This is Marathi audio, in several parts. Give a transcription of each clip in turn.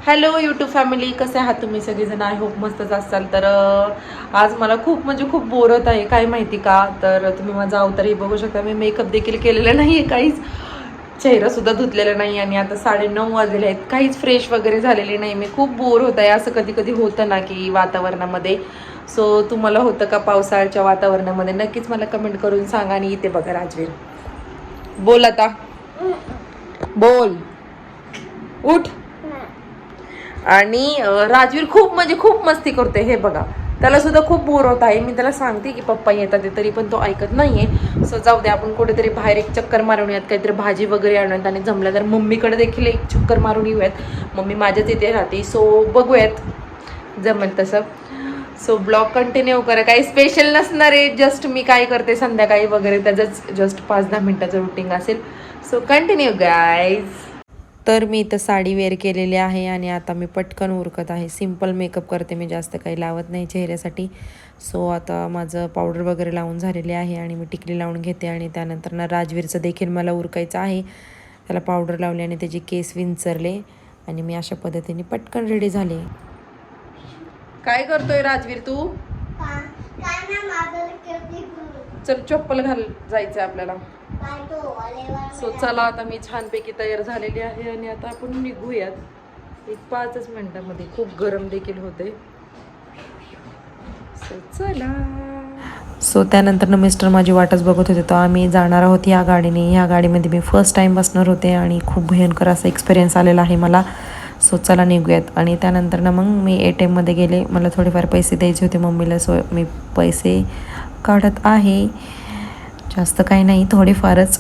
हॅलो यूट्यूब फॅमिली, कसे आहात तुम्ही सगळेजण? आय होप मस्तच असाल. तर आज मला खूप म्हणजे खूप बोर होत आहे. काय माहिती का? तर तुम्ही माझा अवतारही बघू शकता. मी मेकअप देखील केलेला नाही आहे, काहीच चेहरासुद्धा धुतलेला नाही. आणि आता 9:30 वाजलेले आहेत, काहीच फ्रेश वगैरे झालेली नाही. मी खूप बोर होत आहे. असं कधी कधी होतं ना की वातावरणामध्ये. सो तुम्हाला होतं का पावसाळ्याच्या वातावरणामध्ये? नक्कीच मला कमेंट करून सांगा. आणि इथे बघा राजवीर, बोल आता, बोल, उठ. आणि राजवीर खूप म्हणजे खूप मस्ती करते. हे बघा, त्याला सुद्धा खूप बोर होत आहे. मी त्याला सांगते की पप्पा येतात ते, तरी पण तो ऐकत नाहीये. सो जाऊ दे, आपण कुठेतरी बाहेर एक चक्कर मारून येऊयात, काहीतरी भाजी वगैरे आणूयात. आणि जमलं तर मम्मीकडे देखील एक चक्कर मारून येऊयात. मम्मी माझ्याच इथे राहते. सो बघूयात जमेल तसं. सो ब्लॉग कंटिन्यू करा. काही स्पेशल नसणार आहे, जस्ट मी काय करते संध्याकाळी वगैरे त्याचंच जस्ट 5-10 मिनिटाचं रुटीन असेल. So continue guys. तर मी इथं साडी वेअर केलेली आहे आणि आता मी पटकन उरकत आहे. सिम्पल मेकअप करते मी, जास्त काही लावत नाही चेहऱ्यासाठी. सो आता माझं पावडर वगैरे लावून झालेले आहे आणि मी टिकली लावून घेते. आणि त्यानंतर ना राजवीरचं देखील मला उरकायचं आहे. त्याला पावडर लावले आणि त्याचे केस विंचरले आणि मी अशा पद्धतीने पटकन रेडी झाले. काय करतोय राजवीर तू? चल चप्पल घाल, जायचं आपल्याला. सो चला, आता मी छानपैकी तयार झालेली आहे आणि आता आपण निघूयात एक 5 मिनिटामध्ये. खूप गरम देखील होते. सो चला. सो त्यानंतर मिस्टर माझी वाटच बघत होते. तर आम्ही जाणार आहोत या गाडीने. ह्या गाडीमध्ये मी फर्स्ट टाईम बसणार होते आणि खूप भयंकर असा एक्सपिरियन्स आलेला आहे मला. सो चला निघूयात. आणि त्यानंतर ना मग मी ATM मध्ये गेले. मला थोडेफार पैसे द्यायचे होते मम्मीला. सो मी पैसे काढत आहे, जास्त काही नाही, थोडेफारच.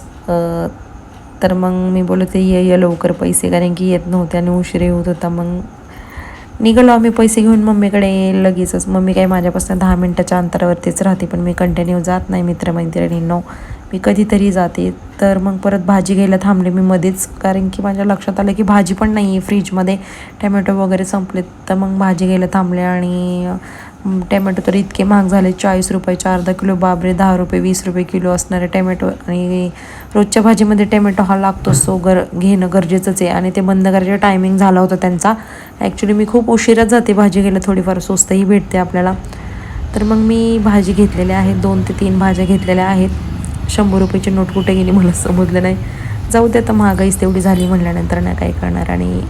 तर मग मी बोलते ये लवकर पैसे, कारण की येत नव्हते आणि उशीर होत होता. मग निघालो आम्ही पैसे घेऊन मम्मीकडे लगेचच. मम्मी काही माझ्यापासून 10 मिनिटाच्या अंतरावरतीच राहते, पण मी कंटिन्यू जात नाही मित्रमैत्रिणींनो, मी कधीतरी जाते. तर मग परत भाजी घ्यायला थांबले मी मध्येच, कारण की माझ्या लक्षात आलं की भाजी पण नाही आहे फ्रीजमध्ये, टमॅटो वगैरे संपलेत. तर मग भाजी घ्यायला थांबले आणि टमॅटो तर इतके महाग झाले, 40 रुपयाचे अर्धा किलो. बाबरे, 10 रुपये 20 रुपये किलो असणारे टमॅटो. आणि रोजच्या भाजीमध्ये टमॅटो हा लागतो, सो घेणं गरजेचंच आहे. आणि ते बंद करायचा टायमिंग झाला होता त्यांचा. ॲक्च्युली मी खूप उशिराच जाते भाजी घ्यायला, थोडीफार स्वस्तही भेटते आपल्याला. तर मग मी भाजी घेतलेल्या आहेत, 2 ते 3 भाज्या घेतलेल्या आहेत. 100 रुपयाची नोट कुठे गेली मला समजलं नाही. जाऊ दे, आता महागाईच तेवढी झाली म्हटल्यानंतर नाही काय करणार, आणि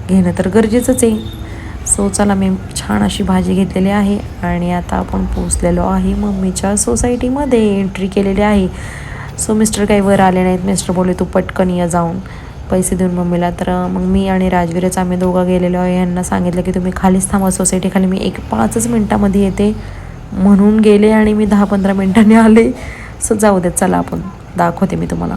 घेणं तर गरजेचंच आहे. सो चला, मी छान अशी भाजी घेतलेली आहे आणि आता आपण पोचलेलो आहे मम्मीच्या सोसायटीमध्ये, एंट्री केलेली आहे. सो मिस्टर काही वर आले नाहीत. मिस्टर बोलले तू पटकन ये जाऊन पैसे देऊन मम्मीला. तर मग मी आणि राजवीरच आम्ही दोघं गेलेलो आहे. यांना सांगितलं की तुम्ही खालीच थांबा सोसायटी खाली, मी 5 मिनटामध्ये येते म्हणून गेले आणि मी 10-15 मिनटांनी आले. सो जाऊ देत, चला आपण दाखवते मी तुम्हाला.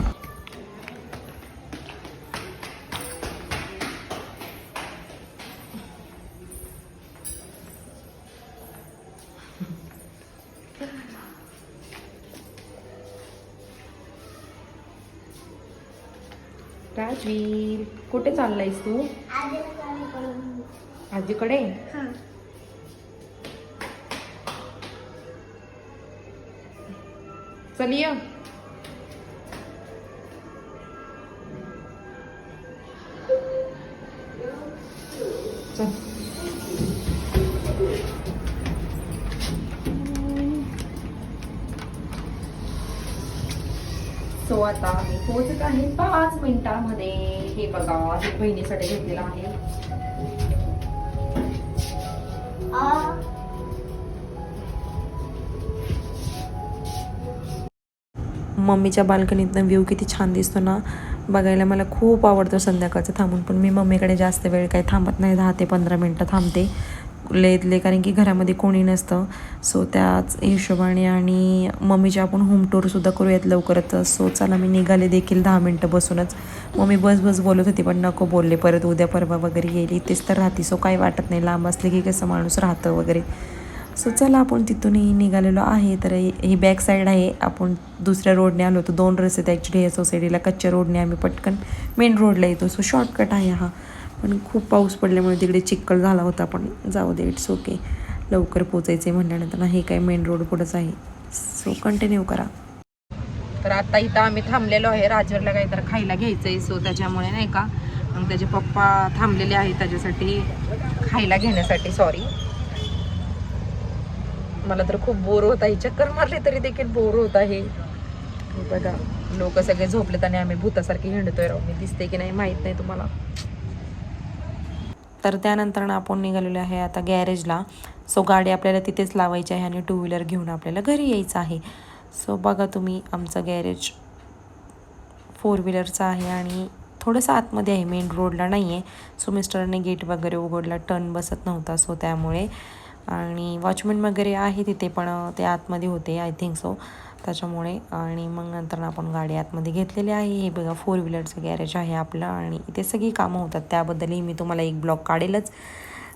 राजवीर, कुठे चाललायस तू? आजीकडे. चल ये. चल. सो आता आम्ही पोहोचत आहे 5 मिनिटांमध्ये. हे बघा, हे बहिणीसाठी घेतलेलं आहे. मम्मीच्या बाल्कनीतनं व्ह्यू किती छान दिसतो ना, बघायला मला खूप आवडतं संध्याकाळचं थांबून. पण मी मम्मीकडे जास्त वेळ काही थांबत नाही, 10 ते 15 मिनटं थांबते लेतले, कारण की घरामध्ये कोणी नसतं. सो त्याच हिशोबाने. आणि मम्मीची आपण होम टूरसुद्धा करूयात लवकरच. सो चला, मी निघाले देखील 10 मिनटं बसूनच. मम्मी बस बोलत होती, पण नको बोलले, परत उद्या परवा वगैरे गेली तेच तर राहते. सो काही वाटत नाही, लांब असले की कसं माणूस राहतं वगैरे. सो चला, आपण तिथूनही निघालेलो आहे. तर ही बॅक साईड आहे, आपण दुसऱ्या रोडने आलो होतो. 2 रस्ते आहेत ॲक्च्युली या सोसायटीला. कच्च्या रोडने आम्ही पटकन मेन रोडला येतो. सो शॉर्टकट आहे हा. पण खूप पाऊस पडल्यामुळे तिकडे चिखल झाला होता. पण जाऊ दे, इट्स ओके, लवकर पोचायचं आहे म्हटल्यानंतर ना, हे काय मेन रोड पुढंच आहे. सो कंटिन्यू करा. तर आता इथं आम्ही थांबलेलो आहे. राजवीरला काहीतरी खायला घ्यायचं आहे. सो त्याच्यामुळे नाही का मग त्याचे पप्पा थांबलेले आहेत त्याच्यासाठी खायला घेण्यासाठी. सॉरी, मला तर खूप बोर होत आहे. चक्कर मारली तरी देखील बोर होत आहे. बघा लोक सगळे झोपलेत आणि आम्ही भूतासारखी हिंडतोय राहू. मी दिसते की नाही माहित नाही तुम्हाला. तर त्यानंतर आपण निघालेलो आहे आता गॅरेजला. सो गाडी आपल्याला तिथेच लावायची आहे आणि 2 व्हीलर घेऊन आपल्याला घरी यायचं आहे. सो बघा तुम्ही, आमचं गॅरेज 4 व्हीलरचं आहे आणि थोडंसं आतमध्ये आहे, मेन रोडला नाही आहे. सो मिस्टरने गेट वगैरे उघडला, टर्न बसत नव्हता सो त्यामुळे. आणि वॉचमॅन वगैरे आहे तिथे, पण ते आतमध्ये होते आय थिंक सो, त्याच्यामुळे. आणि मग नंतर आपण गाडी आतमध्ये घेतलेली आहे. हे बघा 4 व्हीलरचं गॅरेज आहे आपलं आणि इथे सगळी कामं होतात, त्याबद्दलही मी तुम्हाला एक ब्लॉग काढेलच.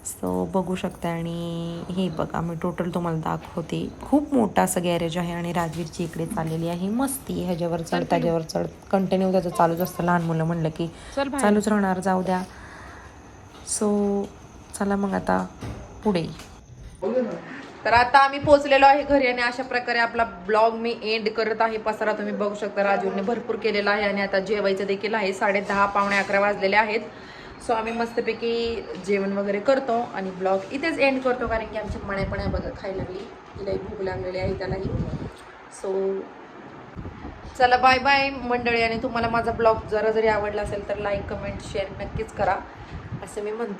सो बघू शकता. आणि हे बघा मी टोटल तुम्हाला दाखवते. खूप मोठं असं गॅरेज आहे आणि राजवीरची इकडे चाललेली आहे मस्ती. ह्याच्यावर चढ त्याच्यावर चढ, कंटिन्यू त्याचं चालूच असतं. लहान मुलं म्हणलं की चालूच राहणार, जाऊ द्या. सो चला मग आता पुढे. तर आता आम्ही पोहोचलेलो आहे घरी आणि अशा प्रकारे आपला ब्लॉग मी एंड करत आहे. पसारा तुम्ही बघू शकता, राजूने भरपूर केलेला आहे आणि आता जेवायचं देखील आहे. 10:30 पावणे 11 वाजलेले आहेत. सो आम्ही मस्तपैकी जेवण वगैरे करतो आणि ब्लॉग इथेच एंड करतो, कारण की आमची मण्यापण्या बघा खायला लागली, तिलाही भूक लागलेली आहे त्यालाही. सो चला बाय बाय मंडळी. आणि तुम्हाला माझा ब्लॉग जरा जरी आवडला असेल तर लाईक कमेंट शेअर नक्कीच करा असं मी म्हणते.